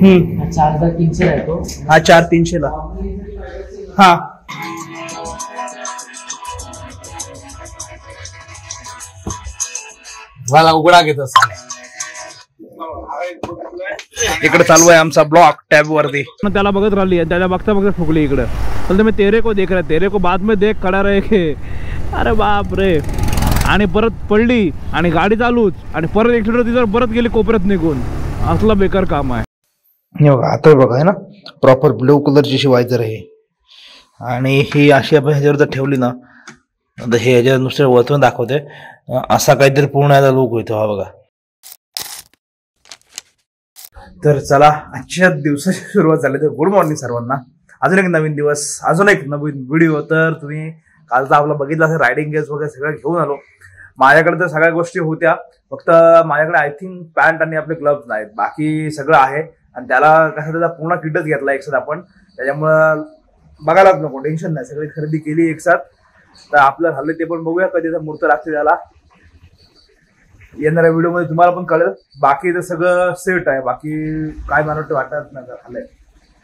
4,300 आहे तो. हा 4,300 ला. हा मला उघडा घेत इकडे चालू आहे आमचा ब्लॉग टॅब वरती. त्याला बघत राहिली त्याला बघता बघता फुगली इकडे. तर मी तेरे को देख रहा तेरे को बाद में देख खड़ा रहे के. अरे बाप रे. आणि परत पडली आणि गाडी चालूच आणि परत एक्सिडेंट तिथं परत गेली कोपऱ्यात निघून. असला बेकार काम आहे. आता बघा आहे ना प्रॉपर ब्लू कलरची शिवायजर आहे आणि ही अशी आपण ह्याच्यावर जर ठेवली ना तर हे ह्याच्यावर नुसतं वरतून दाखवते असा काहीतरी पूर्ण याचा लुक होतो. हा बघा. तर चला आजच्या दिवसाची सुरुवात झाली. तर गुड मॉर्निंग सर्वांना. अजून एक नवीन दिवस अजून एक नवीन व्हिडिओ. तर तुम्ही कालचा आपला बघितला असेल रायडिंग गेअर्स वगैरे सगळं घेऊन आलो. माझ्याकडे तर सगळ्या गोष्टी होत्या फक्त माझ्याकडे आय थिंक पॅन्ट आणि आपले ग्लव्स नाहीत. बाकी सगळं आहे आणि त्याला कसं त्याचा पूर्ण किटच घेतला एकसाथ आपण. त्याच्यामुळं बघायलाच नको टेन्शन नाही. सगळी खरेदी केली एकसाथ. तर आपलं झालं ते पण बघूया कधी मुहूर्त लागते त्याला. येणाऱ्या व्हिडिओमध्ये तुम्हाला पण कळेल. बाकी तर सगळं सेट आहे. बाकी काय मला वाटत नाही झालंय.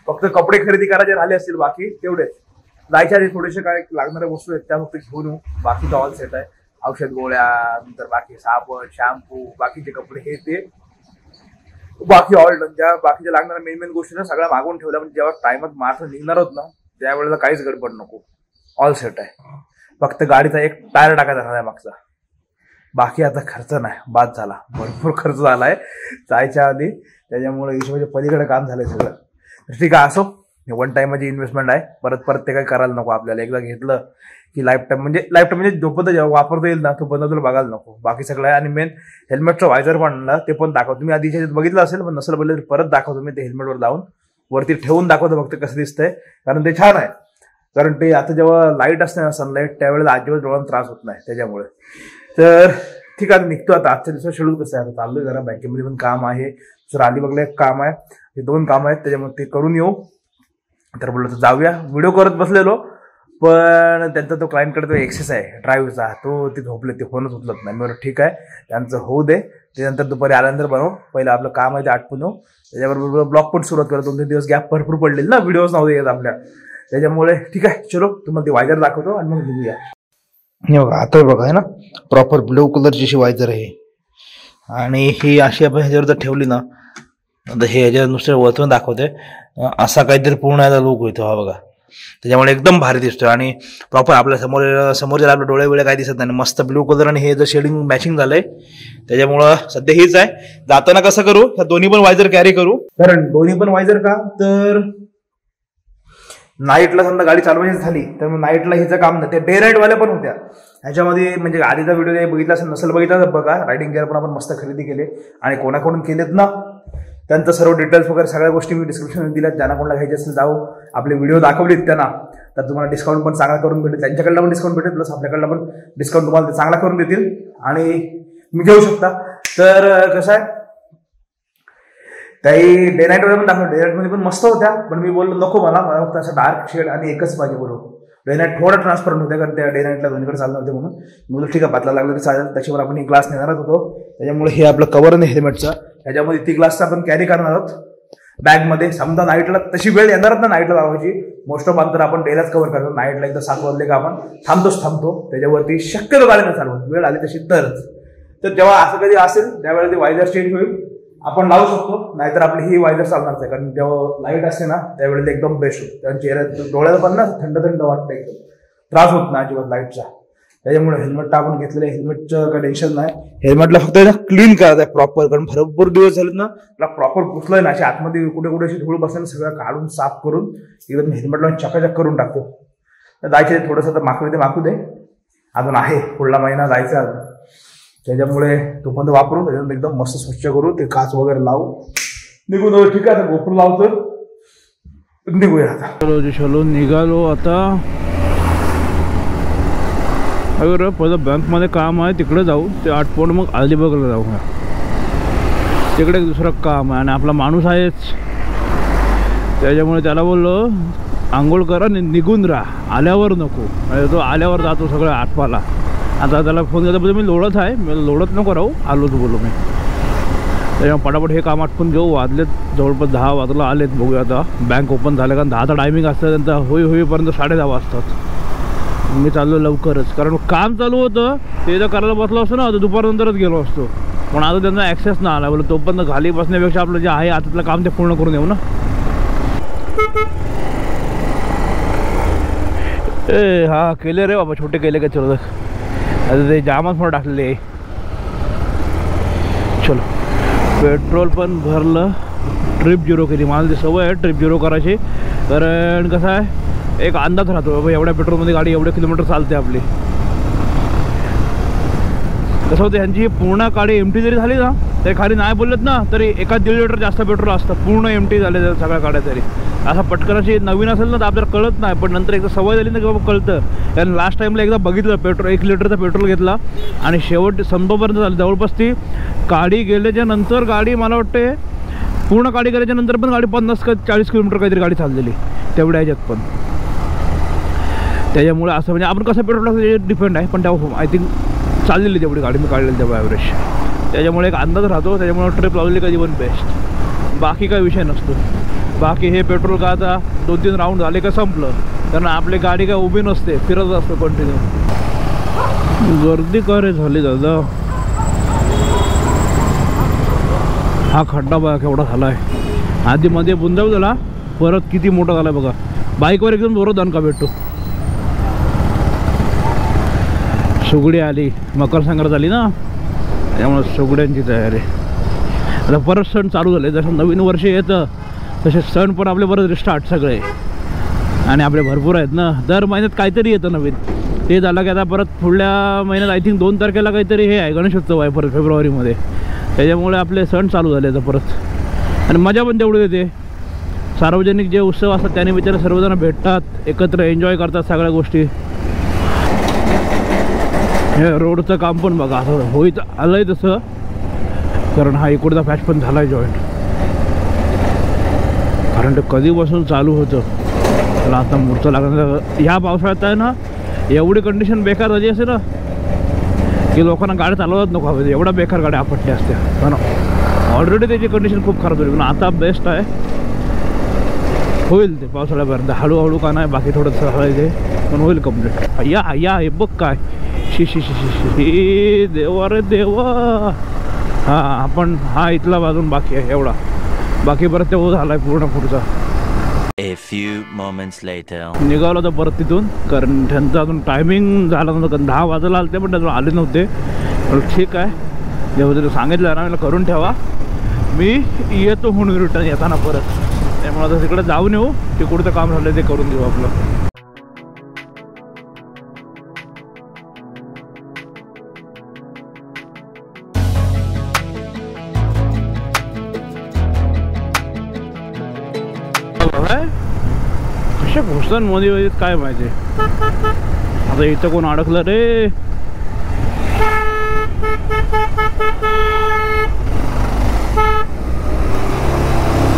फक्त कपडे खरेदी करायचे राहिले असतील बाकी तेवढेच. जायच्या आधी थोडेसे काय लागणाऱ्या वस्तू आहेत त्या फक्त घेऊन येऊ. बाकी तर ऑल सेट आहे. औषध गोळ्या नंतर बाकी साबण शॅम्पू बाकीचे कपडे हे ते बाकी ऑल ज्या बाकीच्या लागणाऱ्या मेन गोष्टी ना सगळ्या मागवून ठेवल्या. म्हणजे जेव्हा टाइमात माणसं निघणार होत ना त्यावेळेला काहीच गडबड नको. ऑल सेट आहे. फक्त गाडीचा एक टायर टाकायचा झाला मागचा. बाकी आता खर्च नाही बाद झाला. भरपूर खर्च झालाय जायच्या आधी. त्याच्यामुळे हिशोबाच्या पलीकडे काम झालंय सगळं. ठीक आहे असो. वन टाइम माझी इन्व्हेस्टमेंट आहे. परत ते काही करायला नको आपल्याला. एकदा घेतलं की लाईफ टाइम म्हणजे जोपर्यंत जेव्हा वापरता येईल ना तोपर्यंत तुला बघायला नको. बाकी सगळं आहे. आणि मेन हेल्मेटचं व्हायझर पण आणलं ते पण दाखवतो. तुम्ही आधी बघितलं असेल पण नसेल बघितलं परत दाखवतो मी. ते हेल्मेटवर लावून वरती ठेवून दाखवतो फक्त कसं दिसतंय. कारण ते छान आहे. कारण ते आता जेव्हा लाईट असते ना सनलाईट त्यावेळेला अजिबात डोळ्यांना त्रास होत नाही त्याच्यामुळे. तर ठीक आहे निघतो आता. आजच्या दिवसात शेड्यूल कसं आहे आता चाललोय जरा बँकेमध्ये पण काम आहे. दुसरं अलिबागला एक काम आहे. हे 2 कामं आहेत त्याच्यामुळे ते करून येऊ. तर बोललो तर जाऊया. व्हिडिओ करत बसलेलो पण त्यांचा तो क्लायंटकडे तो एक्सेस आहे ड्राईव्हचा तो ते झोपले. ते फोनच उचलत नाही. बरं ठीक आहे त्यांचं होऊ दे. त्यानंतर दुपारी आल्यानंतर बनवू. पहिलं आपलं काम आहे ते आटपून येऊ. त्याच्याबरोबर ब्लॉग पण सुरुवात करतो. 2-3 दिवस गॅप भरपूर पडलेली ना व्हिडिओज नव्हते येत आपल्या. त्याच्यामुळे ठीक आहे चलो तुम्हाला ते वायझर दाखवतो आणि मग निघूया. हे बघा आता बघा आहे ना प्रॉपर ब्लू कलरची शिवायजर आहे आणि ही अशी आपण ह्याच्यावर जर ठेवली ना तर हे ह्याच्यावर नुसतं वरतून दाखवते असा काहीतरी पूर्ण याचा लुक होतो. हा बघा. त्याच्यामुळे एकदम भारी दिसतोय आणि प्रॉपर आपल्या समोर जर आपले डोळे काय दिसत नाही. मस्त ब्लू कलर आणि हे जर शेडिंग मॅचिंग झालंय त्याच्यामुळं सध्या हेच आहे. जाताना कसं करू ह्या दोन्ही पण वायझर कॅरी करू. कारण दोन्ही पण वायझर का तर नाईटला समजा गाडी चालवायची झाली तर मग नाईटला हिचं काम नाही. ते डे नाईट वाल्या पण होत्या ह्याच्यामध्ये. म्हणजे आधीचा व्हिडिओ बघितला असेल नसेल बघितला तर बघा. रायडिंग गेअर पण आपण मस्त खरेदी केले आणि कोणाकडून केलेत ना त्यांचं सर्व डिटेल्स वगैरे सगळ्या गोष्टी मी डिस्क्रिप्शनमध्ये दिल्यात. ज्यांना कोणाला घ्यायचे असेल जाऊ आपले व्हिडिओ दाखवलेत त्यांना तर तुम्हाला डिस्काउंट पण चांगला करून भेटेल. त्यांच्याकडनं पण डिस्काउंट भेटेल प्लस आपल्याकडनं पण डिस्काउंट तुम्हाला ते चांगला करून देतील आणि मी घेऊ शकता. तर कसं आहे काही डे नाईट वगैरे पण दाखवलं. डे नाईटमध्ये पण मस्त होत्या पण मी बोललो नको मला फक्त असं डार्क शेड आणि एकच पाहिजे बोलू. डे नाईट थोडं ट्रान्सपरंट होते कारण त्या डे नाईटला दोन्हीकडे चाललं होते म्हणून बोललो ठीक आहे पातला लागलं तरी चालेल. त्याच्यावर आपण एक ग्लास नेणारच होतो. त्याच्यामुळे हे आपलं कव्हर आहे हेल्मेटचं त्याच्यामध्ये ती ग्लासचा आपण कॅरी करणार आहोत बॅगमध्ये. समजा नाईटला तशी वेळ येणारच ना नाईटला लावायची. मोस्ट ऑफ अंतर आपण डेलाच कव्हर करतो. नाईटला एकदा 7 वाजले का आपण थांबतो. त्याच्यावरती शक्यतो गाडी न चालवत वेळ आली तशी तरच. तर जेव्हा असं कधी असेल त्यावेळेला ते वायझर चेंज होईल आपण लावू शकतो. नाहीतर आपली ही वायझर चालणार नाही कारण जेव्हा लाईट असते ना त्यावेळेला एकदम बेस्ट होतं. कारण चेहऱ्यात डोळ्याला पण ना थंड वाटतं एकदम त्रास होत नाही अजिबात लाईटचा. त्याच्यामुळे हेल्मेटला आपण घेतलेलं हेल्मेटचं काही टेन्शन नाही. हेल्मेटला फक्त क्लीन करायचं आहे प्रॉपर. कारण भरपूर दिवस झालेत ना त्याला प्रॉपर पुसलंय ना. अशी आतमध्ये कुठे अशी धूळ बसलं सगळं काढून साफ करून एकदम हेल्मेटला चकाचक करून टाकतो. तर जायचे थोडंसं तर माकू दे अजून आहे पुढला महिना जायचा अजून. त्याच्यामुळे तो पण वापरू त्याच्यानंतर एकदम मस्त स्वच्छ करू ते काच वगैरे लावू निघून. ठीक आहे आता गोपुर लावतो निघूया आता. चलो निघालो आता. अगर पहिलं बँकमध्ये काम आहे तिकडे जाऊ. ते आटपून मग अलिबागला जाऊ. तिकडे एक दुसरं काम आहे आणि आपला माणूस आहेच त्याच्यामुळे त्याला बोललो आंघोळ करा निघून राहा आल्यावर नको. तो आल्यावर जातो सगळं आटपाला. आता त्याला फोन केला मी लोळत आहे. मी लोळत नको राहू आलोच बोलू मी. त्याच्यामुळे पटापट हे काम आटपून घेऊ. वाजलेत जवळपास 10 वाजला आलेत. बघूया आता बँक ओपन झालं, कारण 10चा टायमिंग असतं त्यांचा. होईपर्यंत 10:30 वाजतात. मी चाललो लवकरच, कारण काम चालू होतं ते जर करायला बसलो असतो ना तर दुपारनंतरच गेलो असतो. पण आता त्यांना ॲक्सेस नाही आला. बोलतो तोपर्यंत खाली बसण्यापेक्षा आपलं जे आहे आतातलं काम ते पूर्ण करून येऊ ना. हा केले रे बाबा, छोटे केले का चलो. आता ते जामच म्हणून टाकलेले. चलो पेट्रोल पण भरलं. ट्रिप 0 केली. मला ती सवय आहे ट्रिप 0 करायची, कारण कसं आहे एक अंदाज राहतो बाबा एवढ्या पेट्रोलमध्ये गाडी एवढे किलोमीटर चालते आपली. कसं होतं ह्यांची पूर्ण गाडी एमटी जरी झाली ना तरी खाली नाही बोललेत ना तरी 1-1.5 लिटर जास्त पेट्रोल असतं. पूर्ण एमटी झाले सगळ्या गाड्या तरी. असं पटकन अशी नवीन असेल ना तर आपल्याला कळत नाही, पण नंतर एकदा सवय झाली ना की बाबा कळतं. कारण लास्ट टाईमला एकदा बघितलं पेट्रोल 1 लिटरचा पेट्रोल घेतला आणि शेवट संपपर्यंत झालं. जवळपास ती गाडी गेल्याच्या नंतर गाडी मला वाटते पूर्ण गाडी गेल्याच्या नंतर पण गाडी 50 का 40 किलोमीटर काहीतरी गाडी चाललेली तेवढ्या ह्याच्यात पण. त्याच्यामुळे असं म्हणजे आपण कसं पेट्रोल टाकतो डिपेंड आहे, पण तेव्हा आय थिंक चाललेली तेवढी गाडी मी काढलेली तेव्हा ॲव्हरेज. त्याच्यामुळे एक अंदाज राहतो. त्याच्यामुळे ट्रिप लावलेली कधी पण बेस्ट. बाकी काय विषय नसतो. बाकी हे पेट्रोल का आता 2-3 राऊंड झाले का संपलं, कारण आपली गाडी काय उभी नसते, फिरत असतो कंटिन्यू. गर्दी का रे झाली दादा. हा खड्डा बघा केवढा झाला आहे. आधी मध्ये बुंदाव झाला, परत किती मोठा झाला बघा. बाईकवर एकदम जोरात दणका भेटतो. सुगडी आली, मकर संक्रांत आली ना, त्यामुळे सुगड्यांची तयारी. आता परत सण चालू झाले. जसं नवीन वर्ष येतं तसे सण पण आपले परत रिस्टार्ट सगळे. आणि आपले भरपूर आहेत ना, दर महिन्यात काहीतरी येतं नवीन. ते झालं की आता परत पुढल्या महिन्यात आय थिंक 2 तारखेला काहीतरी हे आहे गणेशोत्सव आहे परत फेब्रुवारीमध्ये. त्याच्यामुळे आपले सण चालू झाले आता परत. आणि मजा पण तेवढी येते. सार्वजनिक जे उत्सव असतात त्याने बिचारे सर्वजण भेटतात, एकत्र एन्जॉय करतात सगळ्या गोष्टी. हे रोडचं काम पण बघा असं होईत आलं आहे तसं, कारण हा इकडचा पॅच पण झाला आहे जॉईंट. कारण ते कधीपासून चालू होतं त्याला आता मूर्त लागणार. ह्या पावसाळ्यात आहे ना एवढी कंडिशन बेकार झाली असते ना की लोकांना गाड्या चालवत नको हवे, एवढा बेकार गाड्या आपटल्या असत्या. पण ऑलरेडी त्याची कंडिशन खूप खराब झाली. पण आता बेस्ट आहे, होईल ते पावसाळ्यापर्यंत. हळूहळू का नाही, बाकी थोडंसं हळायचे पण होईल कम्प्लीट. या हे बघ काय शी देवा रे देवा. हा आपण हा इथला बाजून बाकी आहे एवढा, बाकी परत ते झालाय पूर्ण पुढचा. A few moments later. निघालो तर परत तिथून, कारण त्यांचं अजून टायमिंग झालं नव्हतं. 10 वाजायला आले पण त्यातून आले नव्हते. ठीक आहे, जेव्हा तरी सांगितलं ना मला करून ठेवा, मी येतो म्हणून रिटर्न येताना परत. त्यामुळे आता तिकडे जाऊन येऊ, तिकडचं काम झालं ते करून घेऊ आपलं. कशा घोषणांमध्ये काय माहिती. आता इथं कोण अडकलं रे.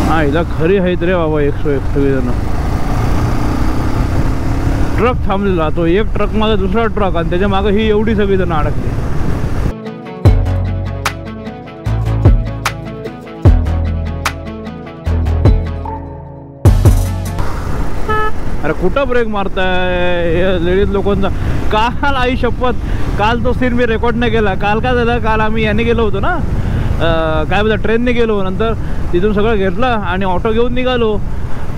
हा इथं खरी आहेत रे बाबा 101 जण. ट्रक थांबलेला, तो एक ट्रक मागे दुसरा ट्रक आणि त्याच्या मागे ही एवढी सगळी जण अडकली. अरे कुठं ब्रेक मारताय हे लेडीज लोकांचा. काल आई शपथ, काल तो सीन मी रेकॉर्ड नाही केला. काल काय झालं, काल आम्ही याने गेलो होतो ना, काय बोलता ट्रेनने गेलो. नंतर तिथून सगळं घेतलं आणि ऑटो घेऊन निघालो.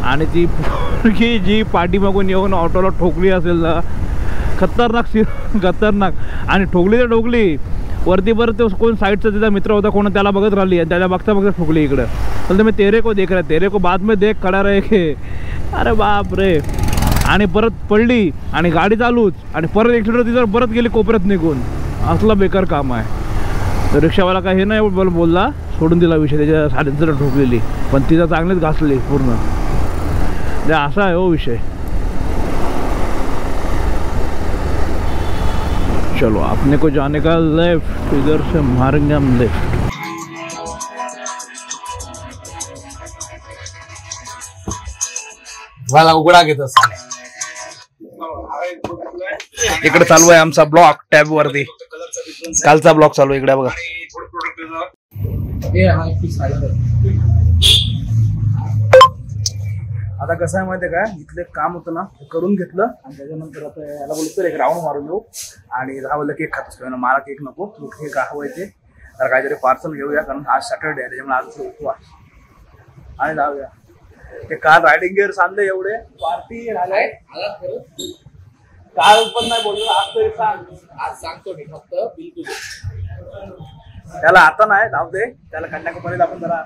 आणि ती पोरगी जी पाठीमागून येऊन ऑटोला ठोकली असेल ना, खतरनाक. आणि ठोकली तर ठोकली वरती. परत तो कोण साईडचा तिचा मित्र होता कोण, त्याला बघत राहिली आणि त्याला बघता ठोकली इकडं. तर मी तेरे को देख रहा, तेरे को बाद में देख खडा रे के. अरे बाप रे. आणि परत पडली आणि गाडी चालूच, आणि परत ॲक्सिडेंट तिथं परत गेली कोपऱ्यात निघून. असला बेकार काम आहे. तर रिक्षावाला काय हे नाही बोलला, सोडून दिला विषय. त्याच्या साडेंतर ठोकलेली, पण तिथं चांगलीच घासली पूर्ण. ते असा आहे हो विषय. चलो अपने को जाने का लेफ्ट, इधर से मारेंगे हम लेफ्ट. मला उघडा घेत इकडे चालू आहे आमचा ब्लॉग टॅब वरती. कालचा ब्लॉग चालू आहे इकडे बघा. आता कसं आहे माहितीये काय, इथलं काम होतं ना ते करून घेतलं आणि त्याच्यानंतर आता याला बोलतो एक राऊंड मारून येऊ आणि राहुलला केक खात असतो. मला केक नको, तू केक हवं येते तर काहीतरी पार्सल घेऊया कारण आज सॅटर्डे आहे त्याच्यामुळे आज उपवास आणि जाऊया. ते काल रायडिंग गिअर्स आणले एवढे पार्टी झालाय काल पण नाही बोललो, आज तरी सांग. आज सांगतो मी फक्त बिल त्याला आता नाही जाऊ दे, त्याला कन्याकुमारीला आपण जरा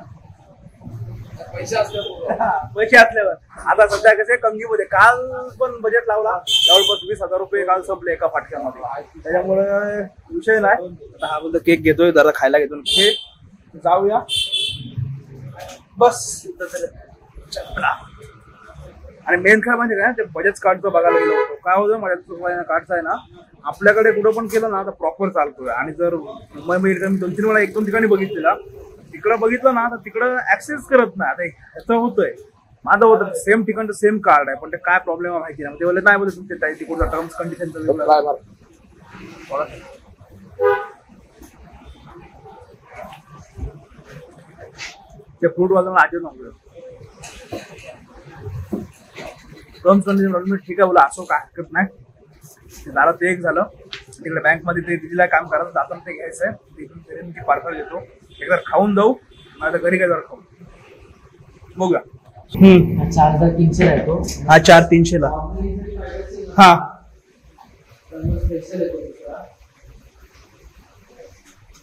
पैसे असल्यावर. आता सध्या कसे कंगीमध्ये काल पण बजेट लावला जवळपास 20,000 रुपये काल संपले एका फाटक्यामध्ये, त्याच्यामुळे विषय नाही. आता हा बोलतो केक घेतोय जरा खायला घेतो, केक जाऊया बस. आणि मेन काय म्हणजे काय ते बजेट कार्डचं बघायला गेलो होतो. काय होतं माझ्या कार्डचं आहे ना आपल्याकडे कुठं पण केलं ना तर प्रॉपर चालतोय. आणि जर मुंबईमध्ये मी 2-3 वेळा 1-2 ठिकाणी बघितलेला, तिकडं बघितलं ना तर तिकडं ऍक्सेस करत नाही. आता ह्याचं होतंय, माझं होतं सेम ठिकाणचं सेम कार्ड आहे पण ते काय प्रॉब्लेम आहे माहिती नाही. ते बोलले नाही बोलत तुमचे तिकडचा टर्म्स कंडिशनचं ते फ्रूट वाजायला आधी नव्हतं टर्म्स कंडिशन ठीक आहे बोला, असं काय हरकत नाही. झालं ते एक झालं. तिकडे बँकमध्ये ते दिदीला काम करायचं जाताना ते घ्यायचंय, तिथून ती पार्सल घेतो. एकदा खाऊन जाऊ नाही तर घरी काय जरा खाऊ बघूया. 4,300 आहे तो. हा 4,300 ला. हा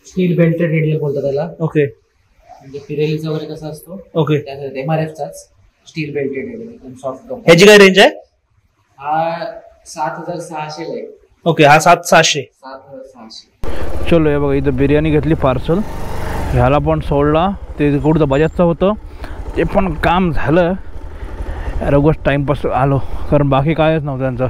स्टील बेल्टेड रेडियल बोलतात त्याला. ओके म्हणजे पिरेलीचा वगैरे कसा असतो ओके त्यासाठी MRFचाच स्टील बेल्टेड रेडियल एकदम सॉफ्ट. ह्याची काय रेंज आहे? हा 7,600 ला आहे. ओके हा 7,600. 7,600. चलो हे बघा इथं बिर्याणी घेतली पार्सल, ह्याला पण सोडला. ते कुठचं बजाजचं होतं ते पण काम झालं. रोगच टाईमपास आलो कारण बाकी कायच नव्हतं त्यांचं.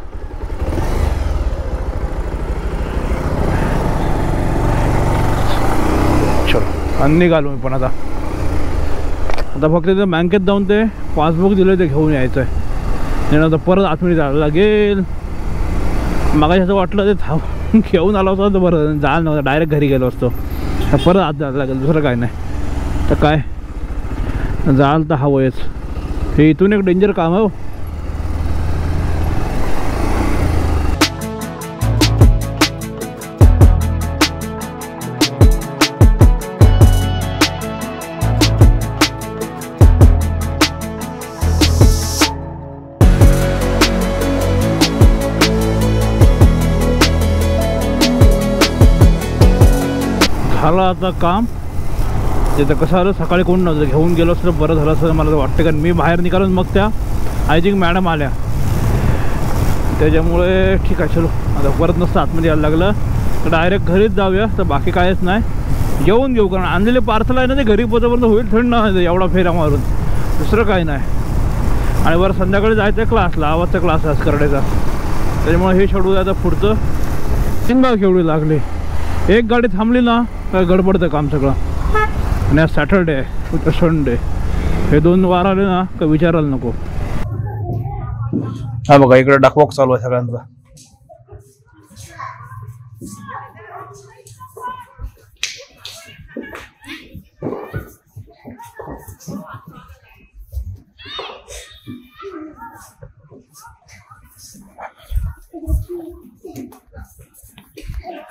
चलो आणि निघालो मी पण. आता फक्त तिथं बँकेत जाऊन ते पासबुक दिलं ते घेऊन यायचं आहे. त्यानंतर परत आतमध्ये जायला लागेल. मगाशी असं वाटलं ते थांब घेऊन आलो असतो तर बरं जायला नव्हतं, डायरेक्ट घरी गेलो असतो. परत आत जायला लागेल, दुसरं काय नाही. तर काय जाल तर हवंच. हे इथून एक डेंजर काम आहे. झालं आता काम. तिथं कसं आलं सकाळी कोण नव्हतं, घेऊन गेलो असतं बरं झालं असं मला वाटतं. कारण मी बाहेर निघालो मग त्या आय थिंक मॅडम आल्या त्याच्यामुळे ठीक आहे. चलो आता परत नसतं आतमध्ये यायला लागलं तर डायरेक्ट घरीच जाऊया. तर बाकी कायच नाही, जेवून घेऊ कारण आणलेले पार्सल आहे ना ते घरी पोहोचपर्यंत होईल थंड ना एवढा फेरा मारून, दुसरं काय नाही. आणि बरं संध्याकाळी जायचं क्लासला, आवाजचा क्लास आहे करडेचा, त्याच्यामुळे हे शेड्यूल आता पुढचं. सिंगा केवढी लागली, एक गाडी थांबली ना काय गडबडतं काम सगळं. आणि आज सॅटर्डे आहे उद्या संडे, हे 2 वार आले ना का विचारायला नको. हा बघा इकडे डकवॉक चालू आहे सगळ्यांचा.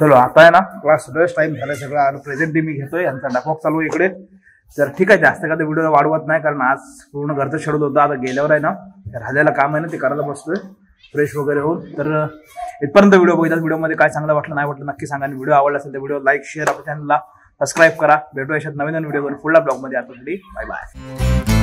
चलो आता आहे ना क्लास सुद्धा टाइम झाला सगळं आणि प्रेझेंट मी घेतोय. यांचा डकवॉक चालू आहे इकडे. तर ठीक आहे, जास्त काय व्हिडिओ वाढवत नाही कारण आज पूर्ण घरचं शेड्यूल होतं. आता गेल्यावर आहे ना राहिलेलं काम आहे ना ते करायला बसतोय फ्रेश वगैरे होऊन. तर इथपर्यंत व्हिडिओ बघितला. व्हिडिओमध्ये काय चांगलं वाटलं नाही वाटलं नक्की सांगा. आणि व्हिडिओ आवडला असेल तर व्हिडिओ लाईक शेअर, आपल्या चॅनलला सबस्क्राईब करा. भेटू अशात नवीन व्हिडिओवर पुढल्या ब्लॉगमध्ये. आता बाय बाय.